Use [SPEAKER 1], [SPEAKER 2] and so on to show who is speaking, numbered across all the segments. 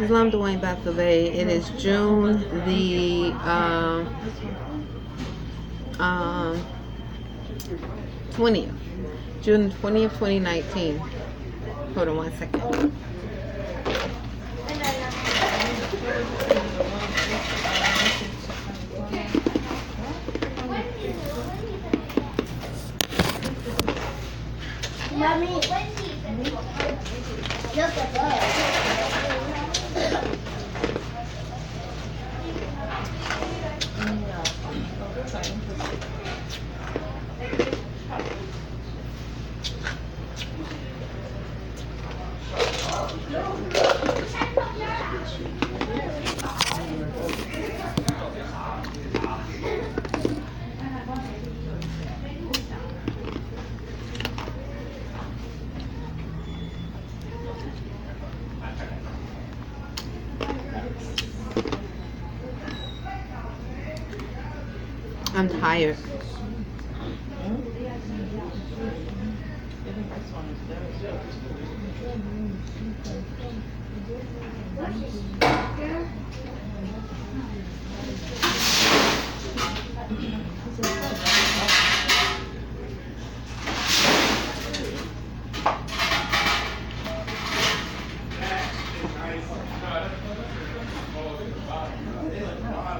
[SPEAKER 1] Islam Dwayne Bey. It is June the 20th. June 20th, 2019. Hold on 1 second.
[SPEAKER 2] Mommy, look at that.
[SPEAKER 1] I'm tired.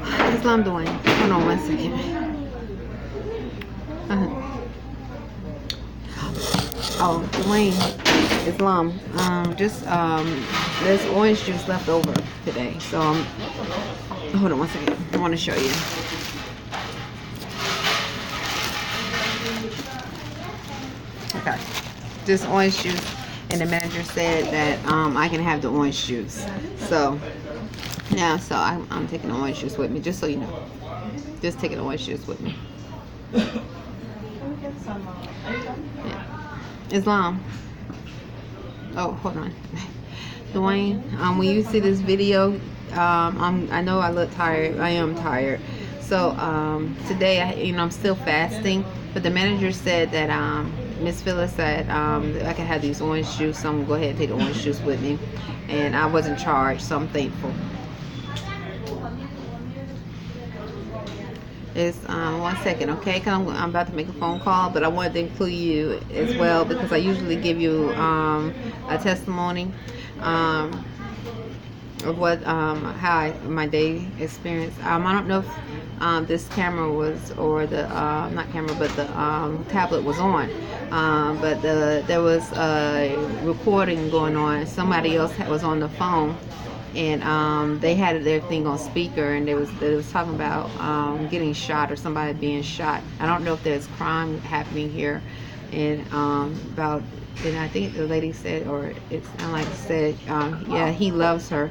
[SPEAKER 1] That's what I'm doing. Hold on 1 second. Oh, Dwayne, Islam. There's orange juice left over today, so hold on 1 second. I want to show you. Okay, this orange juice, and the manager said that I can have the orange juice. So now, I'm taking the orange juice with me, just so you know. Just taking the orange juice with me. Yeah. Islam. Oh, hold on. Dwayne, when you see this video, I know I look tired. I am tired. So today, I'm still fasting. But the manager said that Miss Phyllis said I can have these orange juice. So I'm gonna go ahead and take the orange juice with me. And I wasn't charged, so I'm thankful. It's 1 second, okay? Cause I'm about to make a phone call, but I wanted to include you as well because I usually give you a testimony of what how my day experience. I don't know if this camera was, or the not camera, but the tablet was on, but there was a recording going on. Somebody else was on the phone. And they had their thing on speaker, and they was talking about getting shot or somebody being shot. I don't know if there's crime happening here, and about. And I think the lady said, or it sounded like it said, yeah, he loves her.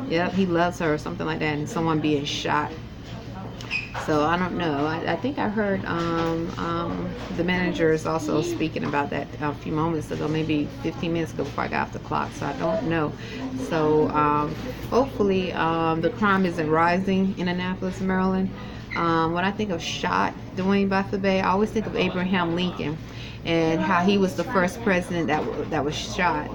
[SPEAKER 1] Yep, he loves her, or something like that, and someone being shot. So I don't know. I think I heard the manager is also speaking about that a few moments ago, maybe 15 minutes ago before I got off the clock. So I don't know. So hopefully the crime isn't rising in Annapolis, Maryland. When I think of shot, Dwayne Bey, I always think of Abraham Lincoln and how he was the first president that was shot.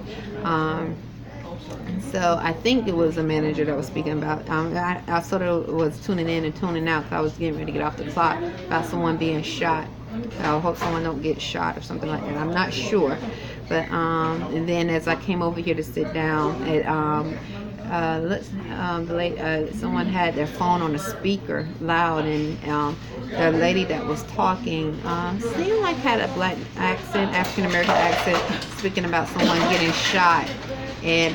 [SPEAKER 1] So I think it was a manager that was speaking about. I sort of was tuning in and tuning out because I was getting ready to get off the clock about someone being shot. I hope someone don't get shot or something like that. I'm not sure, but and then as I came over here to sit down, someone had their phone on a speaker loud, and the lady that was talking seemed like had a black accent, African American accent, speaking about someone getting shot. And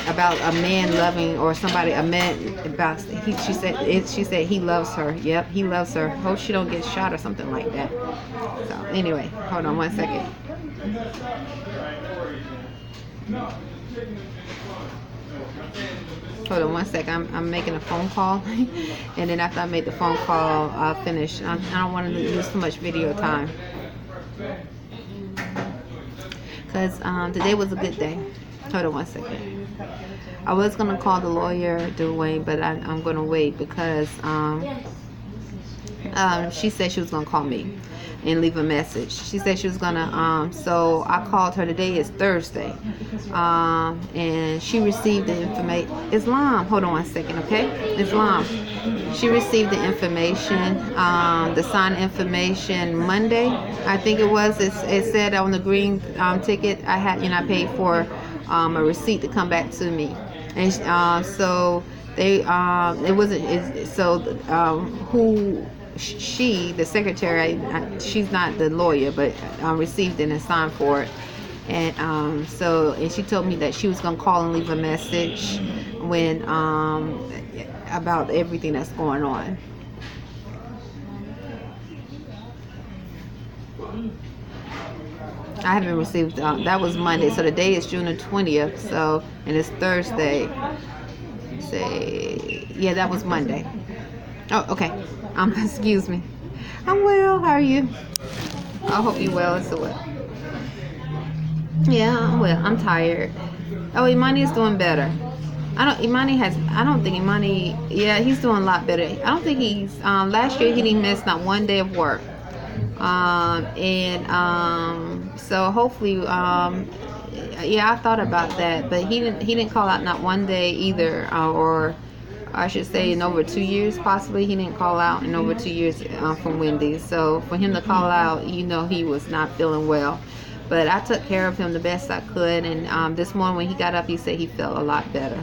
[SPEAKER 1] about a man loving, or somebody, a man about, she said he loves her. Yep, he loves her. Hope she don't get shot or something like that. So anyway, hold on 1 second. Hold on 1 second. I'm making a phone call, and then after I make the phone call, I'll finish. I don't want to lose too much video time. Because today was a good day. Hold on 1 second. I was gonna call the lawyer, Dwayne, but I'm gonna wait because she said she was gonna call me and leave a message. She said she was gonna so I called her. Today is Thursday, and she received the information. Islam, hold on one second, okay? Islam, she received the information, the signed information Monday, I think it was. It said on the green ticket I had, I paid for a receipt to come back to me, and so they it wasn't so who she, the secretary, she's not the lawyer, but received it and signed for it. And and she told me that she was gonna call and leave a message when about everything that's going on. I haven't received that was Monday, so today is June the 20th, so, and it's Thursday. Yeah, that was Monday. Oh, okay. Excuse me. I'm well. How are you? I hope you're well as well. Yeah, I'm well. I'm tired. Oh, Imani is doing better. I don't think Imani, yeah, he's doing a lot better. I don't think he's, last year he didn't miss not one day of work. So hopefully, yeah, I thought about that, but he didn't call out not one day either, or I should say in over 2 years, possibly. He didn't call out in over 2 years from Wendy's. So for him to call out, he was not feeling well. But I took care of him the best I could. And this morning when he got up, he said he felt a lot better.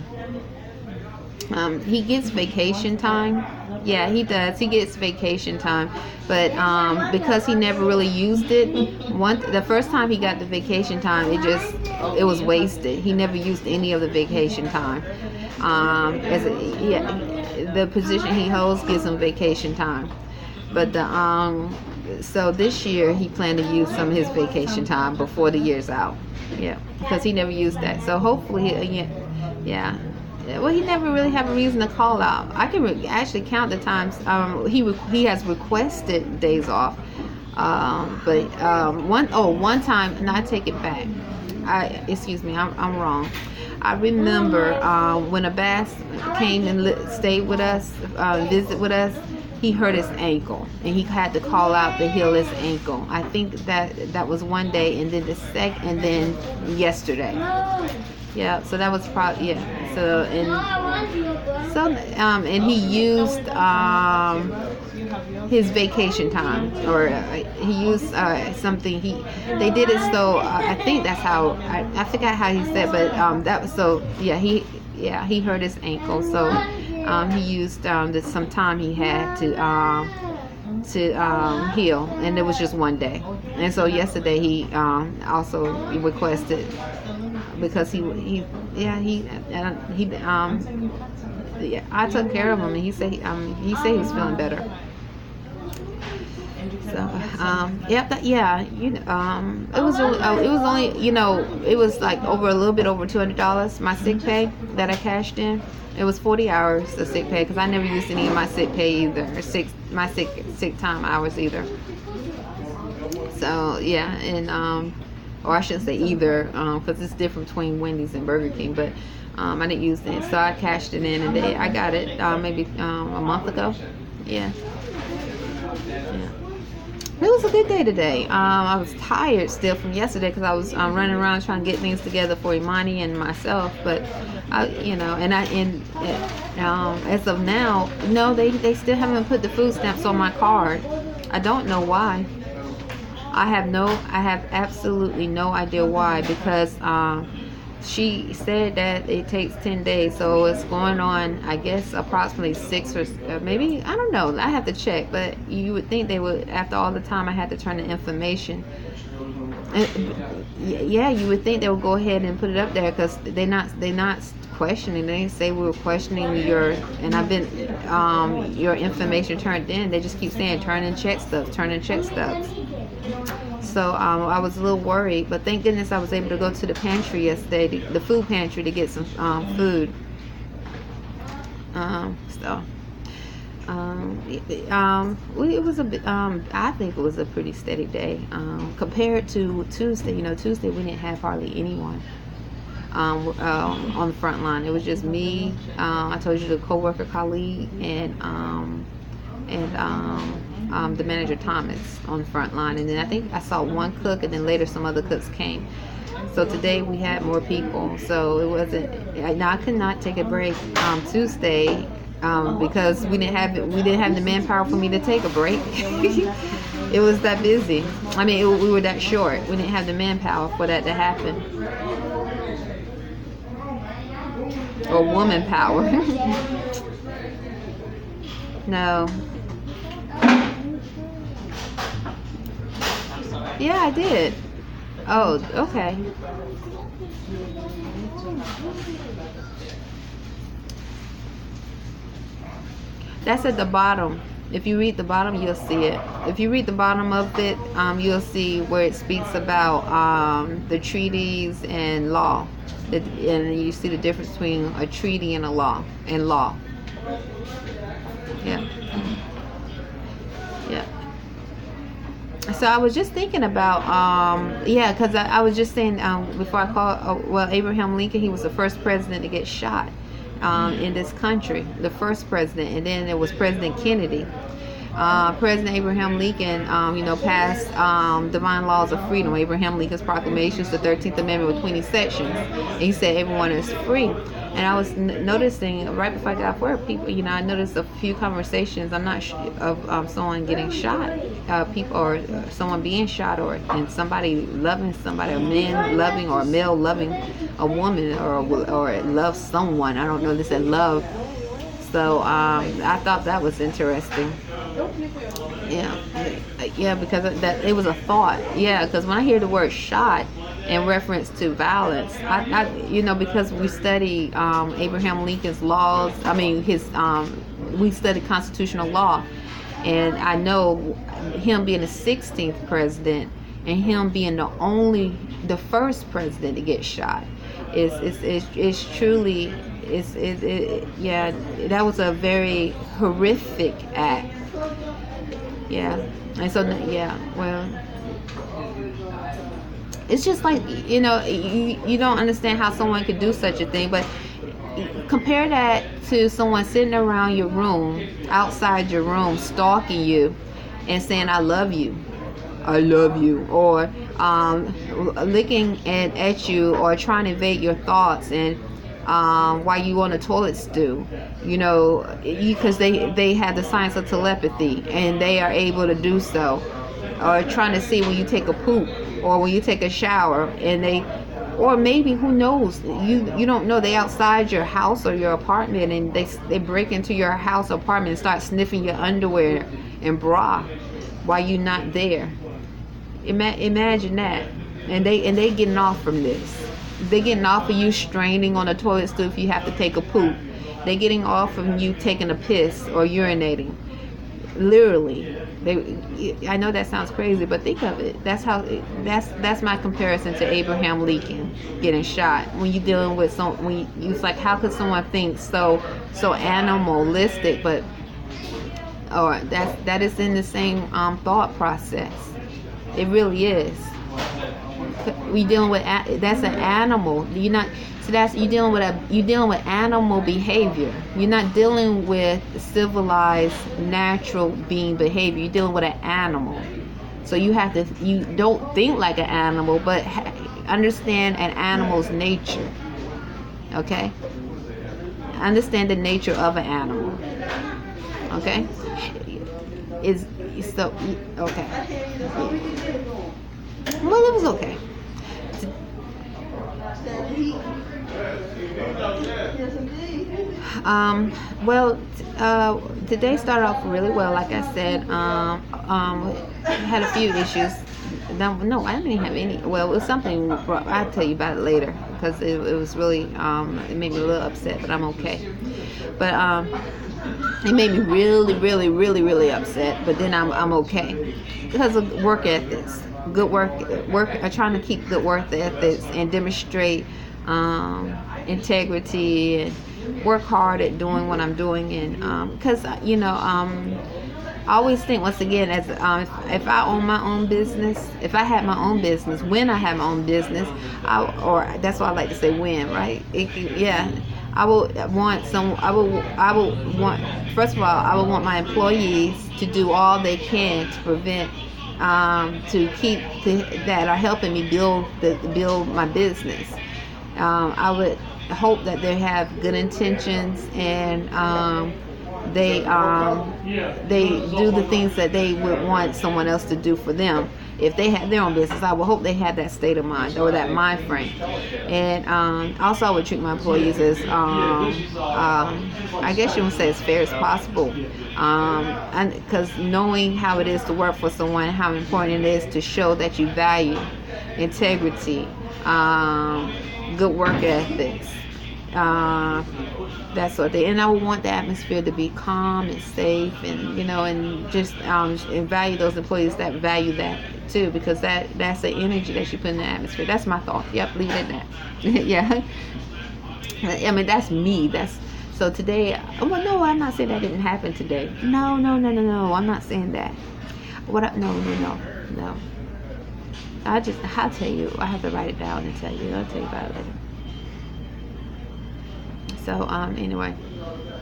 [SPEAKER 1] He gets vacation time. Yeah, he does. He gets vacation time. But because he never really used it, the first time he got the vacation time, it was wasted. He never used any of the vacation time. The position he holds gives him vacation time. But so this year he planned to use some of his vacation time before the year's out. Yeah, because he never used that. So hopefully, yeah. Well, he never really have a reason to call out. I can actually count the times he has requested days off. But one time, and I take it back. Excuse me, I'm wrong. I remember when Abbas came and stayed with us, visit with us. He hurt his ankle, and he had to call out to heal his ankle. I think that was one day, and then and then yesterday. Yeah, so that was probably, yeah. And he used his vacation time, or he used something. They did it so I think that's how I forgot how he said, but that was so. Yeah, he hurt his ankle, so he used some time he had to heal, and it was just one day. And so yesterday he also requested, because I took care of him, and he said he was feeling better. So it was only it was like a little bit over $200. My sick pay that I cashed in, it was 40 hours of sick pay, because I never used any of my sick pay either, or my sick time hours either. So yeah, and or I shouldn't say either, because it's different between Wendy's and Burger King, but I didn't use it, so I cashed it in, and I got it maybe a month ago. Yeah. It was a good day today. I was tired still from yesterday, because I was running around trying to get things together for Imani and myself. But as of now, no, they still haven't put the food stamps on my card. I don't know why. I have absolutely no idea why, because she said that it takes 10 days, so it's going on, I guess, approximately 6 or maybe, I don't know, I have to check, but you would think they would, after all the time I had to turn the information, yeah, you would think they would go ahead and put it up there, because they're not questioning. They didn't say we were questioning your information turned in. They just keep saying turn and check stuff. So I was a little worried, but thank goodness I was able to go to the pantry yesterday, the food pantry, to get some food. It was a bit, I think it was a pretty steady day compared to Tuesday. Tuesday we didn't have hardly anyone. on the front line. It was just me. I told you, the coworker colleague, and the manager Thomas on the front line. And then I think I saw one cook, and then later some other cooks came. So today we had more people. So it wasn't. I could not take a break Tuesday because we didn't have the manpower for me to take a break. It was that busy. I mean, we were that short. We didn't have the manpower for that to happen. Or woman power. No. Yeah, I did. Oh, okay. That's at the bottom. If you read the bottom, you'll see it. If you read the bottom of it, you'll see where it speaks about the treaties and law. And you see the difference between a treaty and a law. Yeah. Yeah. So I was just thinking about, because I was just saying before I called, Abraham Lincoln, he was the first president to get shot in this country, the first president, and then there was President Kennedy. President Abraham Lincoln, passed divine laws of freedom. Abraham Lincoln's proclamations, the 13th Amendment with 20 sections. And he said everyone is free. And I was noticing right before I got off work, people, I noticed a few conversations. I'm not sure of someone getting shot, people, or someone being shot, and somebody loving somebody, a man loving, or a male loving a woman, or love someone. I don't know. They said love. So I thought that was interesting. Yeah, because it was a thought. Yeah, because when I hear the word shot in reference to violence, I because we study Abraham Lincoln's laws. I mean, we study constitutional law, and I know him being the 16th president and him being the first president to get shot is truly. That was a very horrific act. Yeah, and so it's just like you don't understand how someone could do such a thing. But compare that to someone sitting around your room, outside your room, stalking you, and saying "I love you," or looking at you, or trying to invade your thoughts, and while you on a toilet stool, because they have the science of telepathy, and they are able to do so, or trying to see when you take a poop or when you take a shower, or maybe, who knows, you don't know, they outside your house or your apartment, and they break into your house or apartment and start sniffing your underwear and bra while you're not there. Imagine that, and they getting off from this. They're getting off of you straining on a toilet stool if you have to take a poop. They're getting off of you taking a piss or urinating. Literally. I know that sounds crazy, but think of it. That's my comparison to Abraham Lincoln getting shot. When you're dealing with it's like, how could someone think so animalistic, but that is in the same thought process. It really is. We dealing with that's an animal. You're dealing with animal behavior. You're not dealing with civilized natural being behavior. You're dealing with an animal. So you don't think like an animal, but understand an animal's nature. Okay? Understand the nature of an animal. Okay? Okay. Well, it was okay. Today started off really well. Like I said, had a few issues. No, I didn't have any. Well, it was something. I'll tell you about it later, because it was really it made me a little upset, but I'm okay. But it made me really, really, really, really upset. But then I'm okay because of work ethics. Good work. Trying to keep good work ethics and demonstrate integrity and work hard at doing what I'm doing, and because I always think, once again, as if I own my own business, if I had my own business, when I have my own business, or that's why I like to say when, right? Yeah, I would want some. I would want. First of all, I would want my employees to do all they can to prevent, to keep that are helping me build my business. I would hope that they have good intentions, and they do the things that they would want someone else to do for them. If they had their own business, I would hope they had that state of mind or that mind frame. And also, I would treat my employees as, I guess you would say, as fair as possible. And because knowing how it is to work for someone, how important it is to show that you value integrity, good work ethics, that sort of thing. And I would want the atmosphere to be calm and safe, and and just and value those employees that value that too, because that's the energy that you put in the atmosphere. That's my thought. Yep, leave it at that. Yeah, I mean, that's me. That's so today. Well, no, I'm not saying that didn't happen today. No, I'm not saying that. No. I'll tell you. I have to write it down and tell you. I'll tell you about it later. So anyway,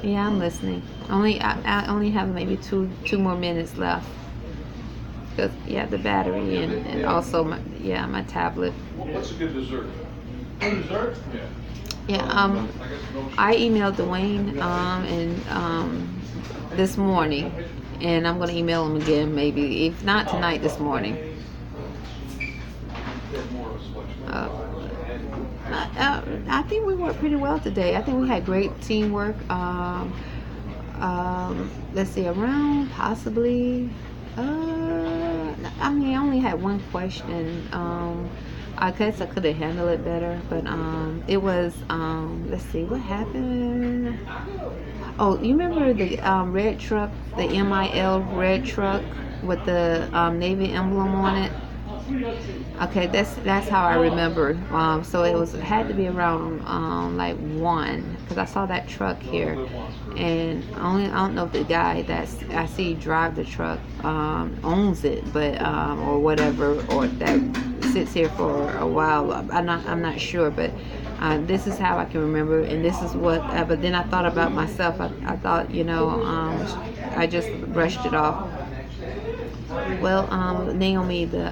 [SPEAKER 1] yeah, I'm listening. I only have maybe two more minutes left, because the battery and also my tablet.
[SPEAKER 2] What's a good dessert? Dessert?
[SPEAKER 1] Yeah. I emailed Dwayne and this morning, and I'm gonna email him again, maybe if not tonight, this morning. I think we worked pretty well today. I think we had great teamwork. Let's see, around possibly. I mean, I only had one question. I guess I could have handled it better, but it was. Let's see, what happened. Oh, you remember the red truck, the MIL red truck with the Navy emblem on it? Okay, that's how I remembered. So it had to be around like 1, because I saw that truck here, and I don't know if the guy that I see drive the truck owns it, but or whatever, or that sits here for a while. I'm not sure, but this is how I can remember, and this is what. But then I thought about myself. I thought, I just brushed it off. Well, Naomi, the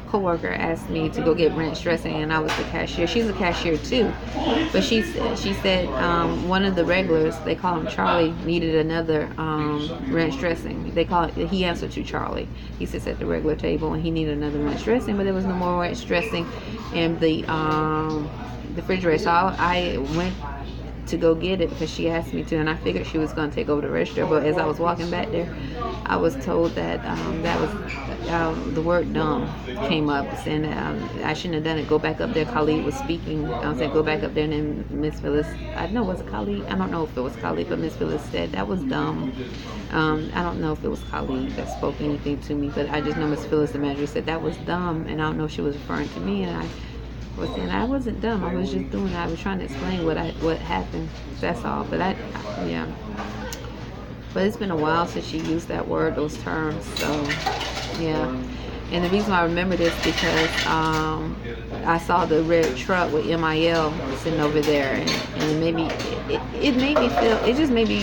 [SPEAKER 1] coworker, asked me to go get ranch dressing, and I was the cashier. She's a cashier too, but she said one of the regulars, they call him Charlie, needed another ranch dressing. He answered to Charlie. He sits at the regular table, and he needed another ranch dressing, but there was no more ranch dressing in the refrigerator. So I went to go get it because she asked me to, and I figured she was going to take over the register. But as I was walking back there, I was told that that was the word dumb came up, saying that I shouldn't have done it. Go back up there. Khalid was speaking. I said, go back up there, and then Miss Phyllis, I know, was it Khalid? I don't know if it was Khalid, but Miss Phyllis said that was dumb. I don't know if it was Khalid that spoke anything to me, but I just know Miss Phyllis, the manager, said that was dumb, and I don't know if she was referring to me, and I wasn't dumb. I was just doing it. I was trying to explain what happened. That's all. But But it's been a while since she used that word, those terms. So, yeah. And the reason why I remember this because I saw the red truck with MIL sitting over there, and it made me. It made me feel. It just made me.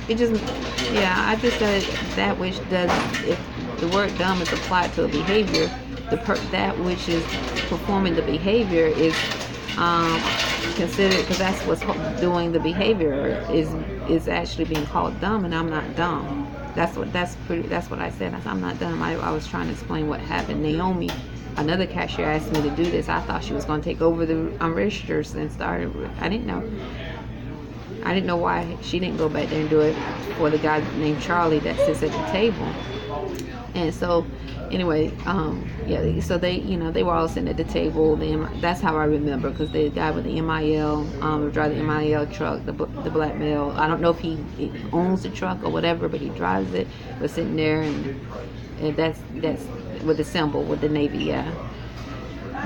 [SPEAKER 1] It just. Yeah. I just said that which does. If the word dumb is applied to a behavior, that which is performing the behavior is considered, because that's what's doing the behavior is actually being called dumb, and I'm not dumb. That's what I said. I'm not dumb. I was trying to explain what happened. Naomi, another cashier, asked me to do this. I thought she was going to take over the registers and started. I didn't know why she didn't go back there and do it for the guy named Charlie that sits at the table. And so anyway, so they were all sitting at the table. That's how I remember, because the guy with the MIL, drive the MIL truck, the black male. I don't know if he owns the truck or whatever, but he drives it. Was sitting there, and that's with the symbol with the Navy, yeah.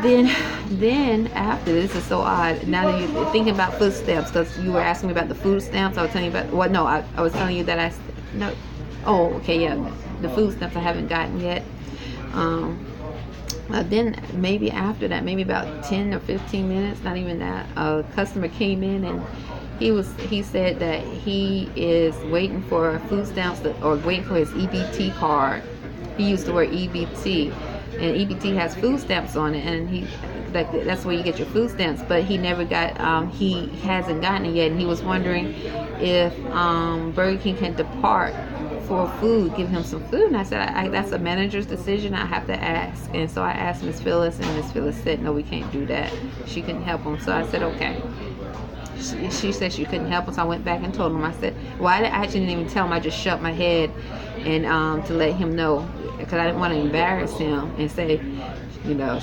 [SPEAKER 1] Then after, this is so odd. Now that you're thinking about food stamps, because you were asking me about the food stamps, I was telling you about. Well, no, I was telling you that no. Oh, okay, yeah, the food stamps I haven't gotten yet. Um, then maybe after that, maybe about 10 or 15 minutes, not even that, a customer came in and he said that he is waiting for food stamps or waiting for his EBT card. He used the word EBT, and EBT has food stamps on it, and that's where you get your food stamps. But he never got, he hasn't gotten it yet, and he was wondering if Burger King can depart for food, give him some food. And I said, that's a manager's decision. I have to ask. And so I asked Miss Phyllis, and Miss Phyllis said, no, we can't do that. She couldn't help him. So I said, okay. She said she couldn't help him, so I went back and told him. I said, well, I actually didn't even tell him. I just shut my head and to let him know, because I didn't want to embarrass him and say, you know,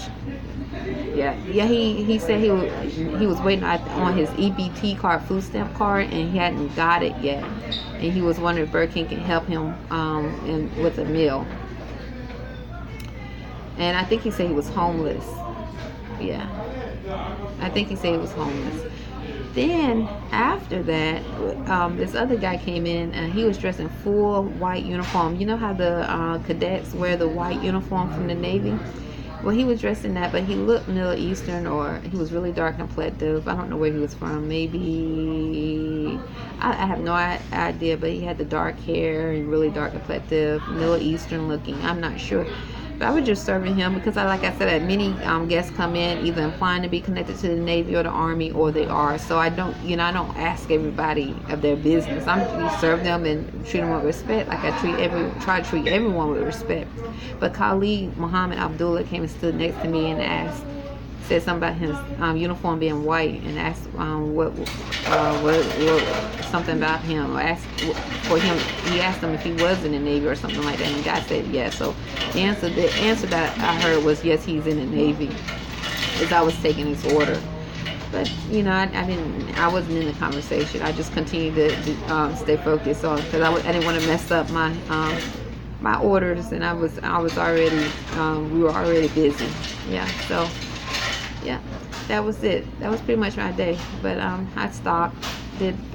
[SPEAKER 1] yeah. He said he was waiting on his EBT card, food stamp card, and he hadn't got it yet, and he was wondering if Burger King can help him with a meal. And I think he said he was homeless. Yeah, I think he said he was homeless. Then after that, this other guy came in, and he was dressed in full white uniform. You know how the cadets wear the white uniform from the Navy? Well, he was dressed in that, but he looked Middle Eastern, or he was really dark complected. I don't know where he was from. Maybe, I have no idea, but he had the dark hair and really dark complected, Middle Eastern looking. I'm not sure. But I was just serving him because, like I said, I had many guests come in either implying to be connected to the Navy or the Army, or they are. So I don't ask everybody of their business. I serve them and treat them with respect, like I try to treat everyone with respect. But Khalid Muhammad Abdullah came and stood next to me and said something about his uniform being white, and asked what something about him, or asked for him. He asked him if he was in the Navy or something like that, and the guy said yes. So the answer that I heard was yes, he's in the Navy, as I was taking his order. But I wasn't in the conversation. I just continued to stay focused on, because I didn't want to mess up my orders, and I was already we were already busy. Yeah, so. Yeah, that was it. That was pretty much my day. But I stocked.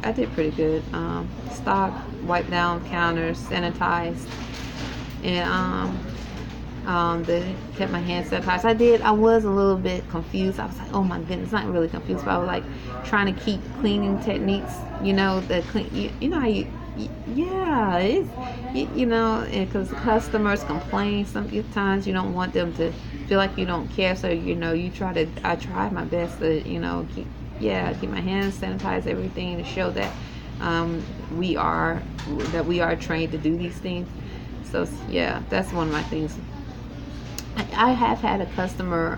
[SPEAKER 1] I did pretty good. Stocked, wiped down counters, sanitized, and kept my hands sanitized. I was a little bit confused. I was like, oh my goodness, not really confused, but I was like trying to keep cleaning techniques. You know, you know how you. Yeah, it's because customers complain sometimes. You don't want them to feel like you don't care, so I try my best to keep my hands sanitized, everything, to show that we are trained to do these things. So yeah, that's one of my things. I have had a customer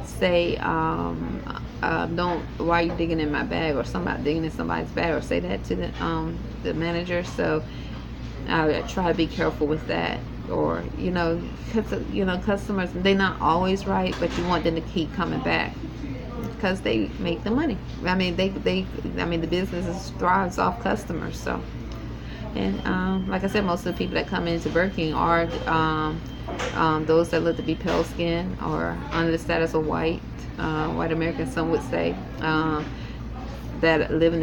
[SPEAKER 1] say, don't, why are you digging in my bag, or somebody digging in somebody's bag, or say that to the manager. So I try to be careful with that. Or customers, they're not always right, but you want them to keep coming back because they make the money. I mean, the business thrives off customers. So, and like I said, most of the people that come into Burger King are those that look to be pale skin or under the status of white Americans, some would say, that live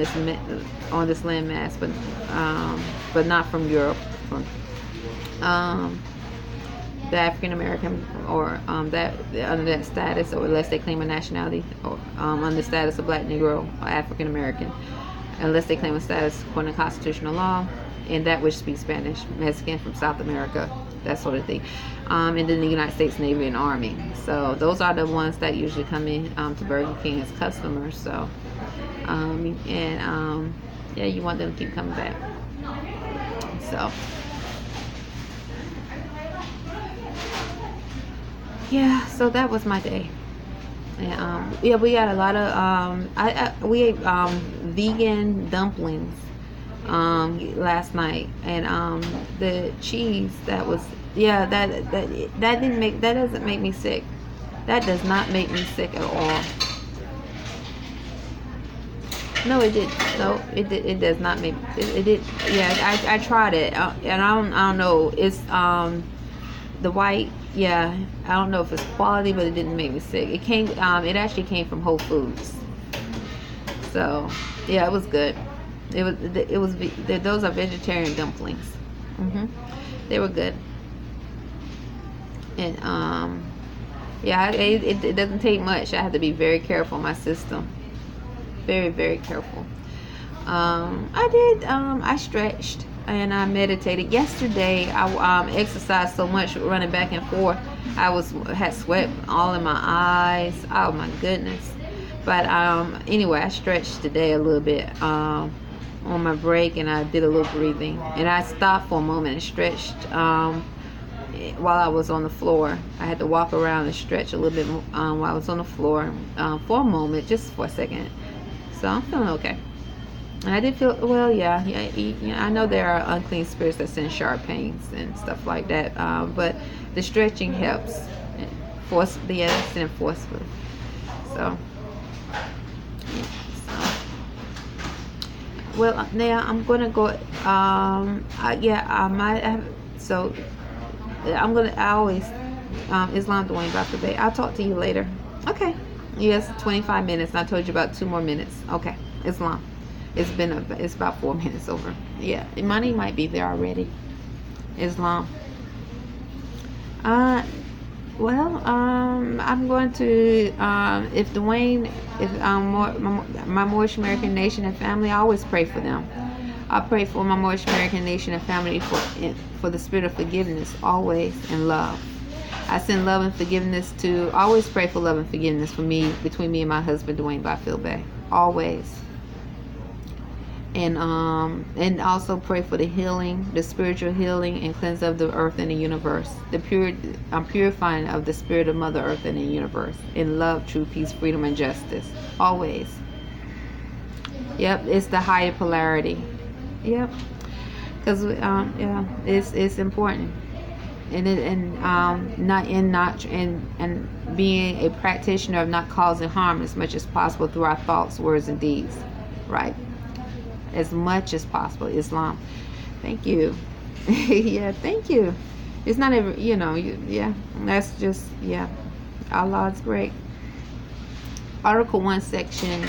[SPEAKER 1] on this landmass, but not from Europe. The African American, or that under that status, or unless they claim a nationality, or under the status of Black, Negro, or African American, unless they claim a status according to constitutional law, and that which speaks Spanish, Mexican from South America, that sort of thing, and then the United States Navy and Army. So those are the ones that usually come in to Burger King as customers. So yeah, you want them to keep coming back. So yeah, so that was my day. And yeah, we got a lot of we ate vegan dumplings last night, and the cheese that was, yeah, that doesn't make me sick. That does not make me sick at all. No, it did. No, it does not make it did. Yeah, I tried it, and I don't know. It's the white yeah, I don't know if it's quality, but it didn't make me sick. It actually came from Whole Foods. So yeah, it was good. Those are vegetarian dumplings. They were good. And yeah, it doesn't take much. I have to be very careful in my system. Very, very careful. I stretched and I meditated. Yesterday, I exercised so much, running back and forth. Had sweat all in my eyes. Oh my goodness. But anyway, I stretched today a little bit on my break, and I did a little breathing. And I stopped for a moment and stretched while I was on the floor. I had to walk around and stretch a little bit while I was on the floor for a moment, just for a second. So I'm feeling okay. And I did feel, well, yeah. I know there are unclean spirits that send sharp pains and stuff like that, but the stretching helps. Send forcefully. So, yeah, well, now I'm gonna go. I might have. So, I always Islam Dwayne Bey. I'll talk to you later. Okay. Yes, 25 minutes. And I told you about 2 more minutes. Okay. Islam. It's about 4 minutes over. Yeah, money might be there already. Islam. Well, I'm going to if my Moorish American nation and family, I always pray for them. I pray for my Moorish American nation and family for the spirit of forgiveness, always, and love. I send love and forgiveness always pray for love and forgiveness for me, between me and my husband, Dwayne Bey. Always. And also pray for the healing, the spiritual healing and cleanse of the earth and the universe. Purifying of the spirit of Mother Earth and the universe. In love, true peace, freedom, and justice. Always. Yep, it's the higher polarity. Yep. Because it's important. And being a practitioner of not causing harm as much as possible through our thoughts, words, and deeds. Right. As much as possible. Islam. Thank you. Yeah, thank you. It's not ever, that's just, Allah is great. Article 1, section,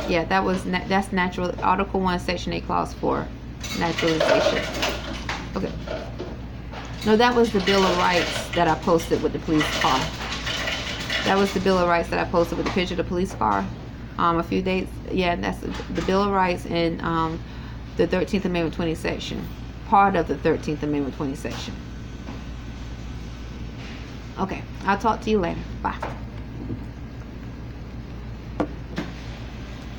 [SPEAKER 1] that's natural. Article 1, section 8, clause 4, naturalization. Okay. No, that was the Bill of Rights that I posted with the police car. That was the Bill of Rights that I posted with the picture of the police car. A few days, that's the Bill of Rights and the 13th Amendment 20 section, part of the 13th Amendment 20 section. Okay, I'll talk to you later. Bye.